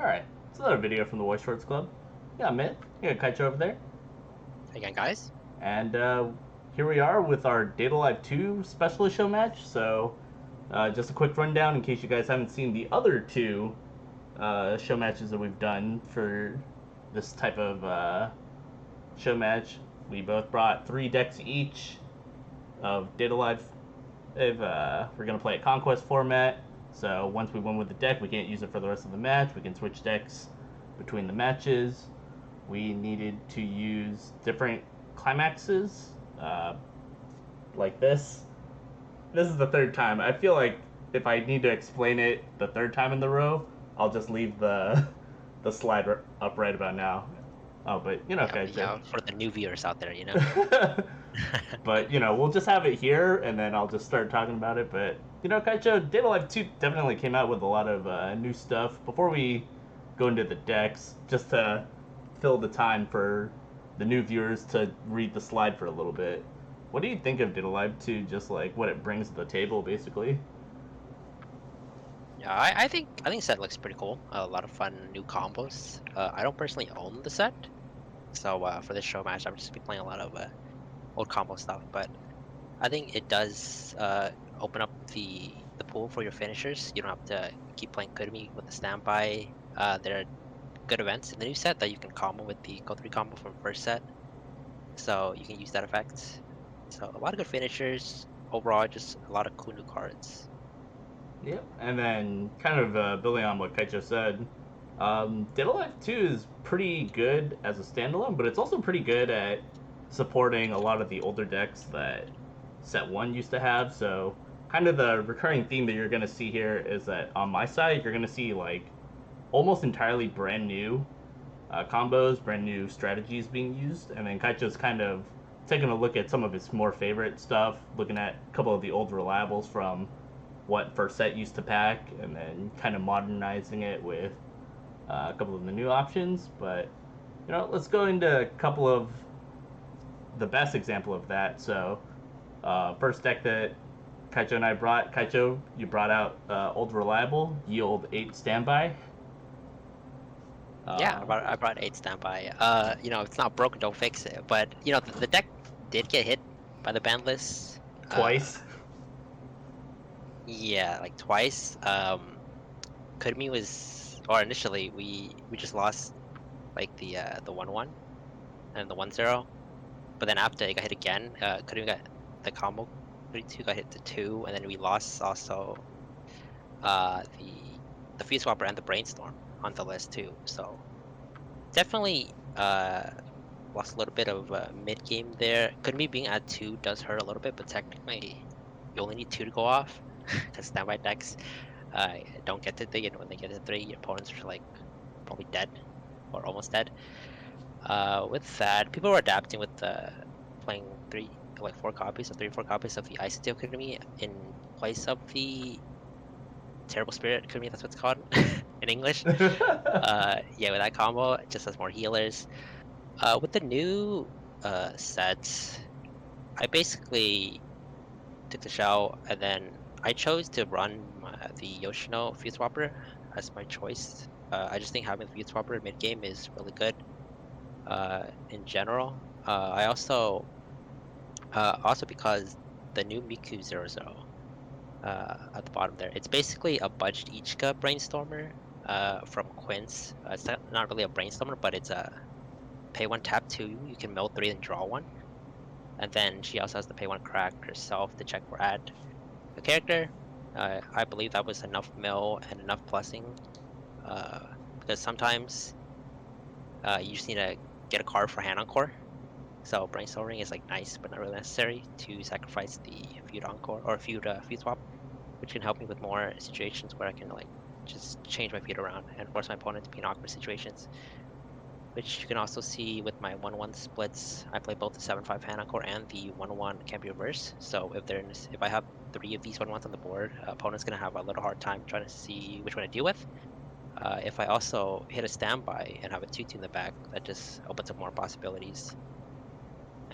Alright, it's another video from the Voice Shorts Club. Yeah, Myth. Yeah, Kaichou over there. Again, guys. And here we are with our Data Live 2 specialist show match. So, just a quick rundown in case you guys haven't seen the other two show matches that we've done for this type of show match. We both brought 3 decks each of Data Live. If we're going to play a Conquest format, so once we win with the deck, we can't use it for the rest of the match. We can switch decks between the matches. We needed to use different climaxes, like this. This is the third time. I feel like if I need to explain it the third time in the row, I'll just leave the slide up right about now. Oh, but okay, Yeah, for the new viewers out there, But we'll just have it here, and then I'll just start talking about it. But Kaichou, Data Live 2 definitely came out with a lot of new stuff. Before we go into the decks, just to fill the time for the new viewers to read the slide for a little bit. What do you think of Data Live 2? Just like what it brings to the table, basically. Yeah, I think set looks pretty cool. A lot of fun new combos. I don't personally own the set, so for this show match, I'm just be playing a lot of old combo stuff. But I think it does open up the pool for your finishers. You don't have to keep playing Kurumi with the standby. There are good events in the new set that you can combo with the Go 3 combo from first set, so you can use that effect. So a lot of good finishers. Overall, just a lot of cool new cards. Yep. And then, kind of building on what Kaichou said, Data Life 2 is pretty good as a standalone, but it's also pretty good at supporting a lot of the older decks that Set 1 used to have. So, kind of the recurring theme that you're going to see here is that on my side, you're going to see like almost entirely brand new combos, brand new strategies being used. And then Kaichou's kind of taking a look at some of his more favorite stuff, looking at a couple of the old reliables from what first set used to pack, and then kind of modernizing it with a couple of the new options. But let's go into a couple of the best example of that. So, first deck that Kaichou and I brought. Kaichou, you brought out Old Reliable, Yield 8 Standby. Yeah, Uh, I brought 8 standby. It's not broken, don't fix it. But the deck did get hit by the ban list. Twice. Yeah, like twice. Kurumi was, or initially we just lost like the 1-1 and the 1-0. But then after it got hit again, Kurumi got the combo 32 got hit to 2, and then we lost also the Fuse Swapper and the Brainstorm on the list too. So definitely lost a little bit of mid game there. Kurumi being at 2 does hurt a little bit, but technically you only need 2 to go off because standby decks don't get to 3, and when they get to 3, your opponents are like probably dead or almost dead. With that, people were adapting with playing 4 copies or 4 copies of the Ice Steel Kurumi in place of the Terrible Spirit Kurumi. That's what it's called in English. Yeah, with that combo, it just has more healers. With the new set, I basically took the shell, and then I chose to run the Yoshino Fuse Swapper as my choice. I just think having the Fuse Swapper mid game is really good in general. I also because the new Miku 00 at the bottom there, it's basically a budged Ichika Brainstormer from Quince. It's not really a Brainstormer, but it's a pay 1 tap 2, you can mill 3 and draw 1. And then she also has to pay 1 crack herself to check or add a character. I believe that was enough mill and enough plussing, because sometimes you just need to get a card for hand encore. So brainstorming is like nice, but not really necessary to sacrifice the feud encore or feud swap, which can help me with more situations where I can like just change my feud around and force my opponent to be in awkward situations. Which you can also see with my 1-1 splits. I play both the 7-5 hand encore and the 1-1 can be reverse. So if I have 3 of these 1-1s on the board, opponent's gonna have a little hard time trying to see which one to deal with. If I also hit a standby and have a 2-2 in the back, that just opens up more possibilities.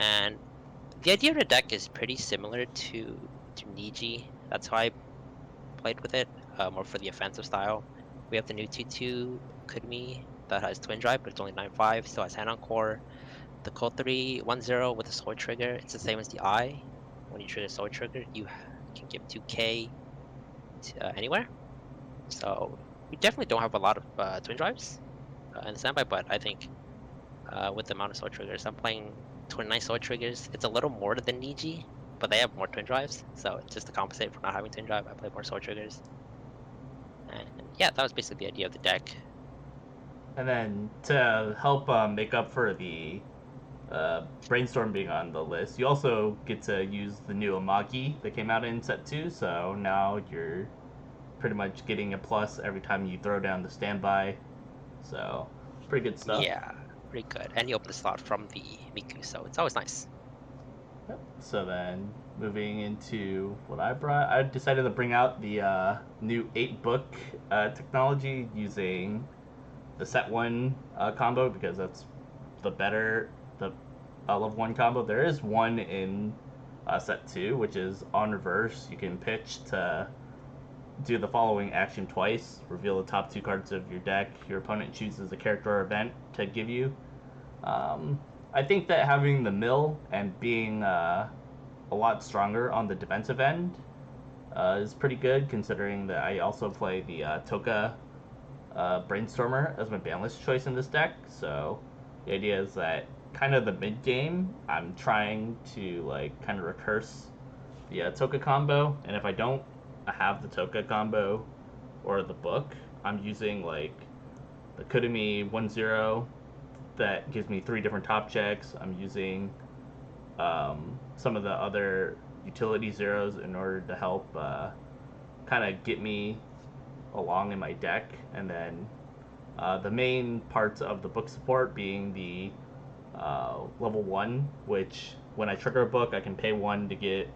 And the idea of the deck is pretty similar to Niji. That's how I played with it, more for the offensive style. We have the new 2-2 Kudmi that has Twin Drive, but it's only 9.5, still has Hand on Core. The Code 3 1.0 with the Sword Trigger, it's the same as the Eye. When you trigger Sword Trigger, you can give 2k to, anywhere. So we definitely don't have a lot of Twin Drives in the standby, but I think with the amount of Sword Triggers, I'm playing 29 Sword Triggers. It's a little more than Niji, but they have more Twin Drives. So just to compensate for not having Twin Drive, I play more Sword Triggers. And yeah, that was basically the idea of the deck. And then to help make up for the Brainstorm being on the list, you also get to use the new Amagi that came out in set 2, so now you're pretty much getting a plus every time you throw down the standby. So, pretty good stuff. Yeah, pretty good. And you open the slot from the Miku, so it's always nice. Yep. So then, moving into what I brought, I decided to bring out the new 8-book technology using the set 1 combo because that's the better, the level 1 combo. There is one in set 2, which is on reverse. You can pitch to do the following action twice. Reveal the top 2 cards of your deck. Your opponent chooses a character or event to give you. I think that having the mill and being a lot stronger on the defensive end is pretty good, considering that I also play the Toka Brainstormer as my banless choice in this deck. So the idea is that kind of the mid game, I'm trying to like kind of recurse the Toka combo, and if I don't have the Toka combo or the book, I'm using like the Kudami 1-0 that gives me 3 different top checks. I'm using some of the other utility zeros in order to help kind of get me along in my deck, and then the main parts of the book support being the level 1, which when I trigger a book, I can pay 1 to get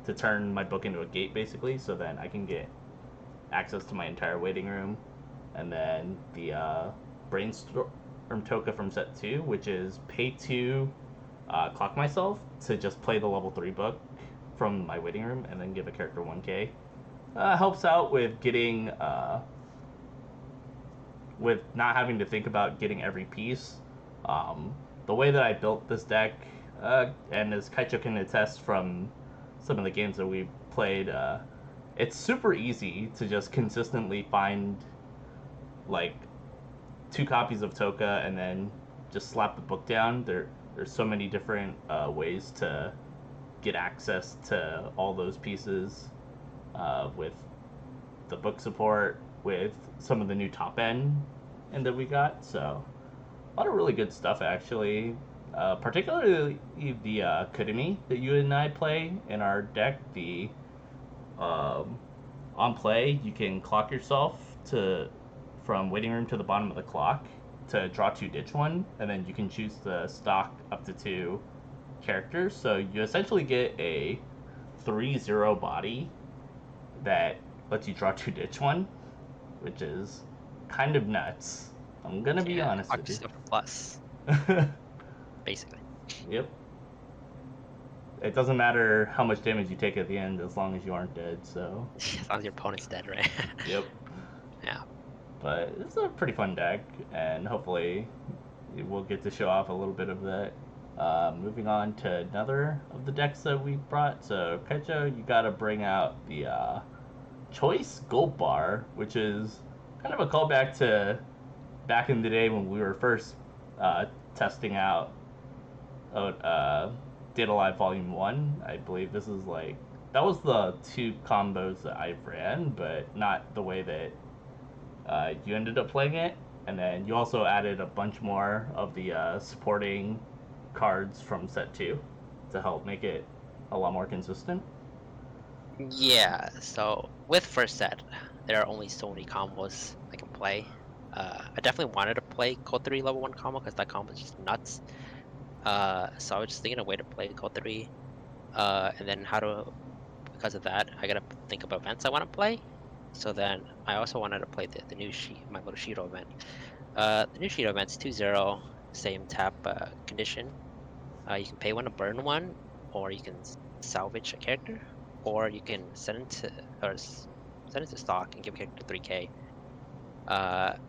to turn my book into a gate basically, so then I can get access to my entire waiting room, and then the Brainstorm Toka from set 2, which is pay 2 clock myself to just play the level 3 book from my waiting room and then give a character 1k. Helps out with getting with not having to think about getting every piece. The way that I built this deck, and as Kaichou can attest from some of the games that we've played, it's super easy to just consistently find like 2 copies of Toka and then just slap the book down. There's so many different ways to get access to all those pieces with the book support, with some of the new top end and that we got. So a lot of really good stuff actually. Particularly the Kudami that you and I play in our deck. The on play, you can clock yourself to from waiting room to the bottom of the clock to draw 2 ditch 1, and then you can choose to stock up to 2 characters. So you essentially get a 3-0 body that lets you draw 2 ditch 1, which is kind of nuts. I'm gonna be Yeah, honest clock with you. yourself for plus, basically. Yep. It doesn't matter how much damage you take at the end as long as you aren't dead, so. As long as your opponent's dead, right? Yep. Yeah. But it's a pretty fun deck, and hopefully we'll get to show off a little bit of that. Moving on to another of the decks that we brought. So, Kaichou, you gotta bring out the Choice Gold Bar, which is kind of a callback to back in the day when we were first testing out Data Live Volume 1. I believe this is like, that was the 2 combos that I ran, but not the way that you ended up playing it. And then you also added a bunch more of the supporting cards from set 2 to help make it a lot more consistent. Yeah, so with first set, there are only so many combos I can play. I definitely wanted to play Code 3 level 1 combo because that combo is just nuts. So I was just thinking a way to play Code 3. And then because of that, I gotta think of events I want to play. So then I also wanted to play the new my little Shiro event. The new Shiro event's 2-0, same tap condition. You can pay 1 to burn 1, or you can salvage a character, or you can send it to stock and give a character 3k.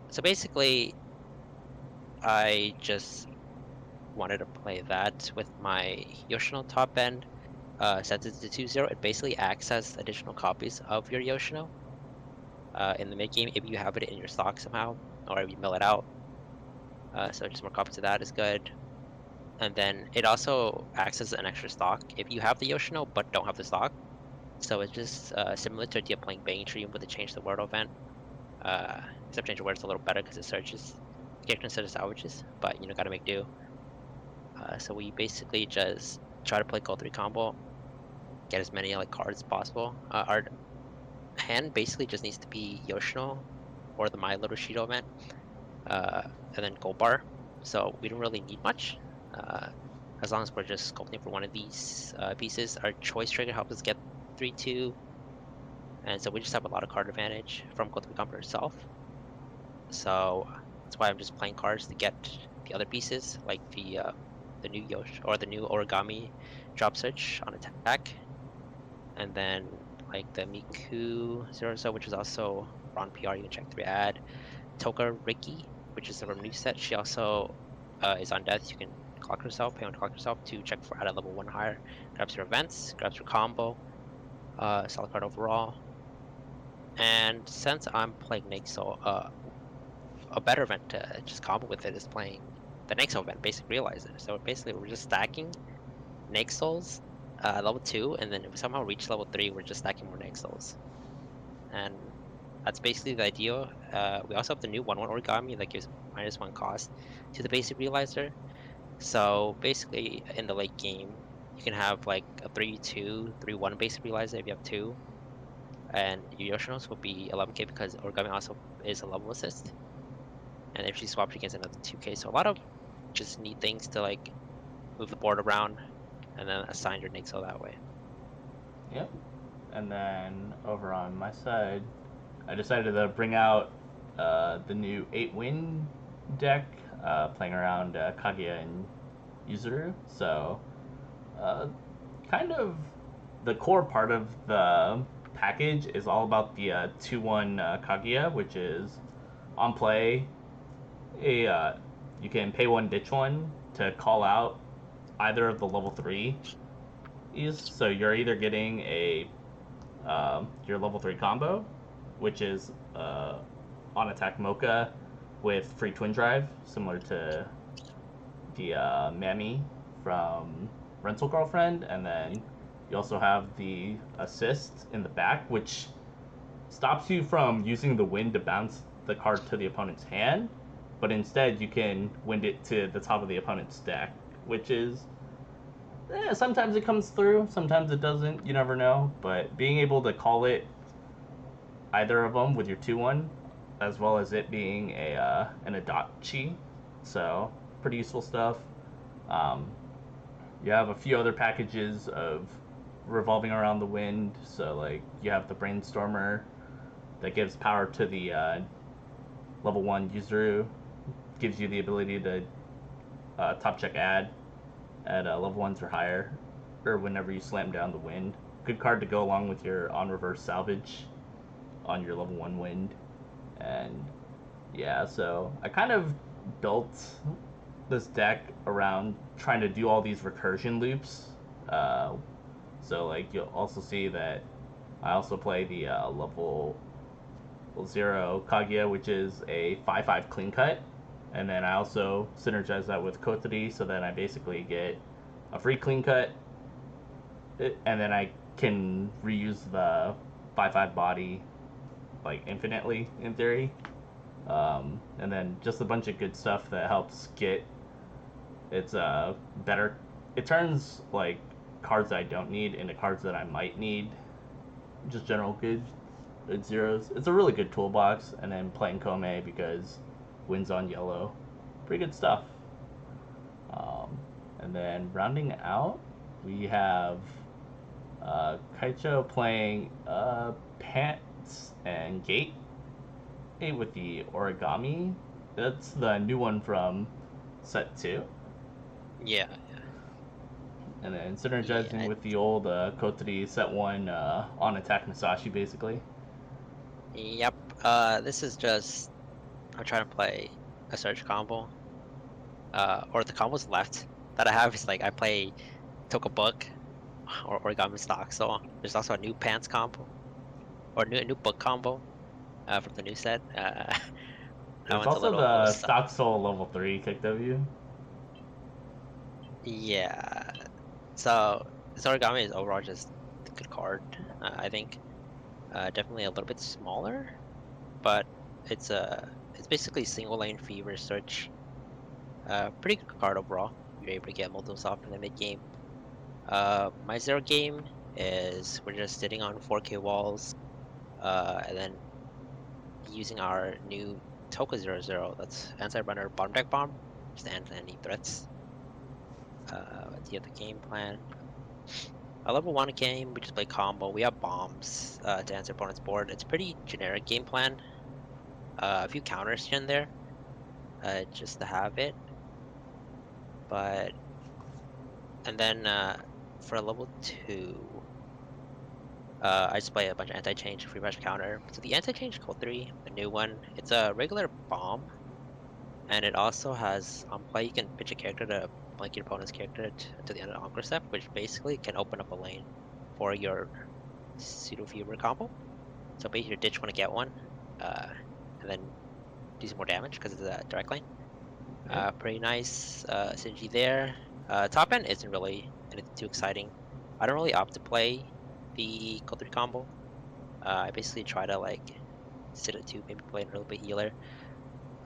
So basically, I just wanted to play that with my Yoshino top end. Since it's the 2-0, it basically acts as additional copies of your Yoshino in the mid game if you have it in your stock somehow, or if you mill it out. So just more copies of that is good. And then it also acts as an extra stock if you have the Yoshino but don't have the stock. So it's just similar to the idea of playing Bang Tree with the Change the Word event. Except Change the Word's a little better because it searches the character instead of salvages, but gotta make do. So we basically just try to play Gold 3 combo, get as many like cards as possible. Our hand basically just needs to be Yoshino or the My Little Shido event, uh, and then Gold Bar. So we don't really need much. Uh, as long as we're just sculpting for one of these pieces. Our choice trigger helps us get 3-2, and so we just have a lot of card advantage from Gold 3 combo itself. So that's why I'm just playing cards to get the other pieces, like the new Yosh or the new Origami drop search on attack, and then like the Miku Zero So, which is also Ron PR. You can check 3 ad. Toka Riki, which is from new set. She also is on death. You can clock herself, pay on to clock herself to check for at a level 1 higher. Grabs your events, grabs your combo. Solid card overall. And since I'm playing Nixel, a better event to just combo with it is playing the Nexo event, Basic Realizer. So basically, we're just stacking Nexos level 2, and then if we somehow reach level 3, we're just stacking more Nexos. And that's basically the idea. We also have the new 1-1 Origami that gives -1 cost to the Basic Realizer. So basically, in the late game, you can have like a 3-2, 3-1 Basic Realizer if you have 2. And your Yoshinos will be 11k because Origami also is a level assist. And if she swaps, she gets another 2k. So a lot of just neat things to like move the board around and then assign your Nixo that way. Yep. And then over on my side, I decided to bring out the new 8-win deck, playing around Kaguya and Yuzuru. So, uh, kind of the core part of the package is all about the 2-1 Kaguya, which is on play. You can pay one, ditch one to call out either of the level 3 is. So you're either getting your level 3 combo, which is on attack Mocha with free twin drive, similar to the Mammy from Rental Girlfriend, and then you also have the assist in the back, which stops you from using the wind to bounce the card to the opponent's hand, but instead you can wind it to the top of the opponent's deck, which is sometimes it comes through, sometimes it doesn't. You never know. But being able to call it either of them with your 2-1, as well as it being an Adachi, so pretty useful stuff. Um, you have a few other packages of revolving around the wind. So like you have the Brainstormer that gives power to the level 1 Yuzuru, gives you the ability to top check ad at level 1s or higher, or whenever you slam down the wind. Good card to go along with your on reverse salvage on your level 1 wind. And yeah, so I kind of built this deck around trying to do all these recursion loops. So like you'll also see that I also play the level 0 Kaguya, which is a 5/5 clean cut. And then I also synergize that with Kotari, so that I basically get a free clean cut, and then I can reuse the 5/5 body like infinitely in theory. And then just a bunch of good stuff that helps get it's better. It turns like cards that I don't need into cards that I might need. Just general good zeros. It's a really good toolbox. And then playing Kome because wins on yellow. Pretty good stuff. And then rounding out, we have Kaichou playing Pants and Gate with the Origami. That's the new one from set 2. Yeah, And then synergizing yeah, with the old Kotari set 1 on attack Masashi, basically. yep. This is just I'm trying to play a search combo. or the combos left that I have is like I play Toka Book or Origami Stock. So there's also a new pants combo or new book combo from the new set. That There's one's a also little the suck. Stock Soul level 3 kick W. Yeah. So this Origami is overall just a good card. I think definitely a little bit smaller, but it's basically single lane fever search. Pretty good card overall. You're able to get multiples off in the mid game. My zero game is we're just sitting on 4K walls, and then using our new Toka 00 that's anti-runner bottom deck bomb, just to end any threats. At the other game plan. A level 1 game, we just play combo. We have bombs to answer opponent's board. It's pretty generic game plan. A few counters here and there, just to have it. But and then for level 2, I just play a bunch of anti-change, free match counter. So the anti-change code 3, the new one, it's a regular bomb, and it also has on play you can pitch a character to blank your opponent's character to the end of the Encore step, which basically can open up a lane for your pseudo fever combo. So basically, you ditch one to get one, and then do some more damage because it's a direct lane. Yep. Pretty nice synergy there. Top end isn't really anything too exciting. I don't really opt to play the code 3 combo. I basically try to like sit at 2, maybe play an early play healer,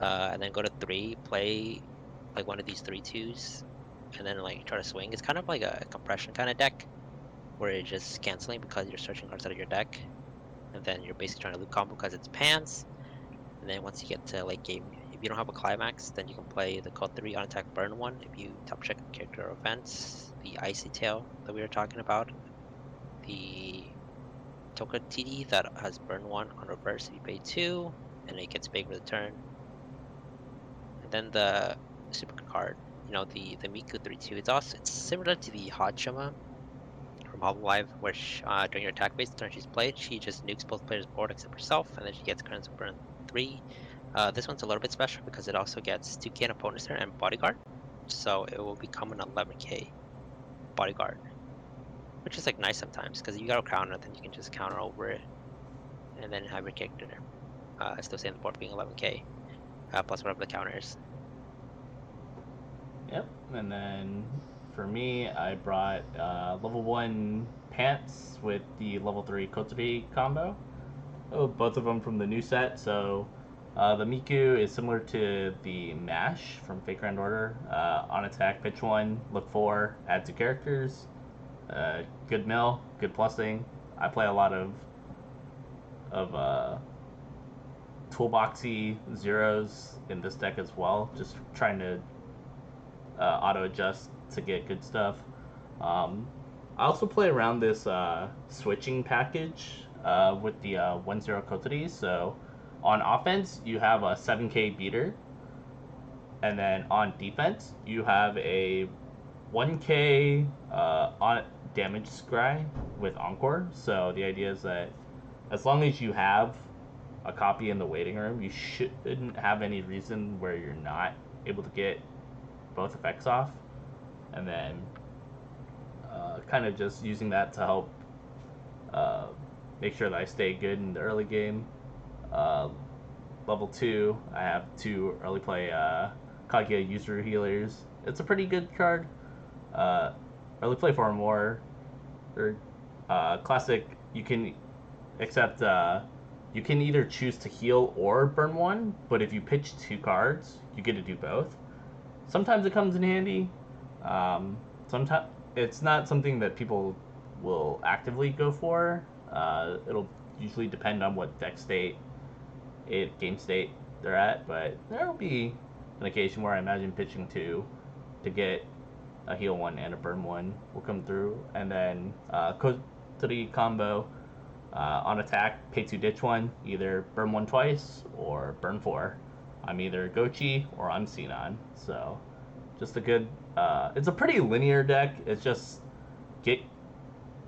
and then go to 3, play like one of these 3/2s, and then like try to swing. It's kind of like a compression kind of deck where it's just canceling because you're searching cards out of your deck, and then you're basically trying to loop combo because it's pants. And then once you get to late game, if you don't have a climax, then you can play the code 3 on attack burn one. If you top check a character or events, the icy tail that we were talking about, the Toka TD that has burn one on reverse if you pay 2, and it gets big for the turn. And then the super card, the Miku 3/2. It's similar to the Hachima from Hololive, where during your attack phase, the turn she's played, she just nukes both players' board except herself, and then she gets current burn 3. This one's a little bit special because it also gets 2k in opponent's turn and bodyguard, so it will become an 11k bodyguard, which is like nice sometimes because you got a counter, then you can just counter over it, and then have your character still stay on the board being 11k plus whatever the counter is. Yep. And then for me, I brought level 1 pants with the level 3 Kotori combo. Oh, both of them from the new set. So the Miku is similar to the Mash from Fake Grand Order. On attack, pitch 1, look 4, add 2 characters. Good mill, good plussing. I play a lot of toolboxy zeros in this deck as well, just trying to auto adjust to get good stuff. Um, I also play around this switching package with the 1-0 Kotori. So on offense, you have a 7k beater, and then on defense, you have a 1k on damage scry with Encore. So the idea is that as long as you have a copy in the waiting room, you shouldn't have any reason where you're not able to get both effects off. And then kind of just using that to help uh, make sure that I stay good in the early game. Uh, Level 2, I have 2 early play Kaguya user healers. It's a pretty good card. Uh, Early play for more or classic. You can accept. You can either choose to heal or burn one, but if you pitch 2 cards, you get to do both. Sometimes it comes in handy. Sometimes it's not something that people will actively go for. It'll usually depend on what deck state, game state they're at, but there will be an occasion where I imagine pitching 2 to get a heal 1 and a burn 1 will come through, and then Kotori combo on attack, pay 2 ditch 1, either burn 1 twice or burn 4. I'm either Gochi or I'm Sinon, so just a good. It's a pretty linear deck. It's just get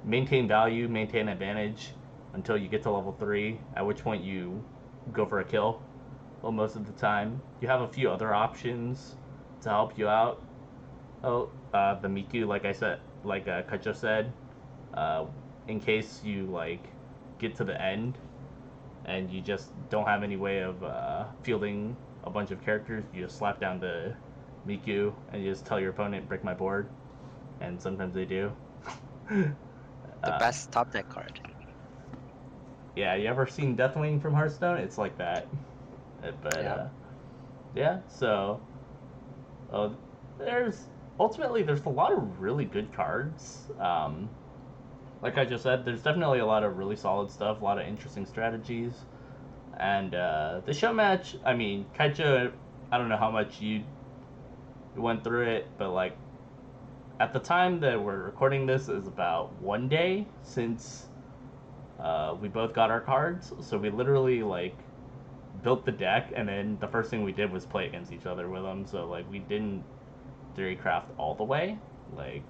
maintain value, maintain advantage until you get to level 3, at which point you go for a kill. Well, most of the time, you have a few other options to help you out. Oh, the Miku, like I said, like Kaichou said, uh, in case you like get to the end and you just don't have any way of fielding a bunch of characters, you just slap down the Miku and you just tell your opponent, break my board, and sometimes they do. The uh, best top deck card. yeah, you ever seen Deathwing from Hearthstone? It's like that. But Yeah. yeah, so uh, there's there's a lot of really good cards. Like I just said, there's definitely a lot of really solid stuff, a lot of interesting strategies. And the show match, I mean, Kaichou, I don't know how much you went through it, but like at the time that we're recording this is about 1 day since we both got our cards. So we literally like built the deck, and then the first thing we did was play against each other with them. So like we didn't theory craft all the way. Like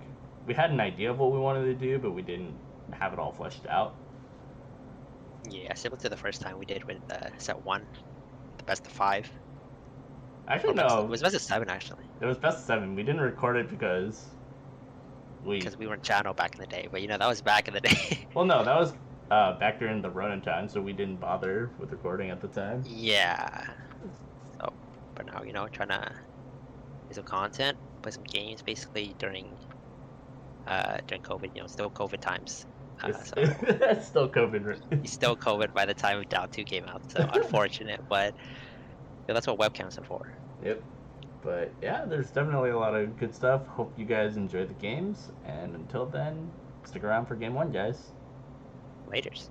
we had an idea of what we wanted to do, but we didn't have it all fleshed out. Yeah, similar to the first time we did with set 1, the best of 5. Actually, Or best it no, was best of 7 actually. it was best of 7. We didn't record it because we. Because we weren't channel back in the day. But that was back in the day. Well, no, that was back during the Ronin time, so we didn't bother with recording at the time. Yeah. So, but now, trying to do some content, play some games basically during COVID, still COVID times. It's, So it's still COVID. he's still COVID by the time Down 2 came out. So unfortunate, but that's what webcams are for. Yep. But yeah, there's definitely a lot of good stuff. Hope you guys enjoy the games, and until then, stick around for game 1, guys. Laters.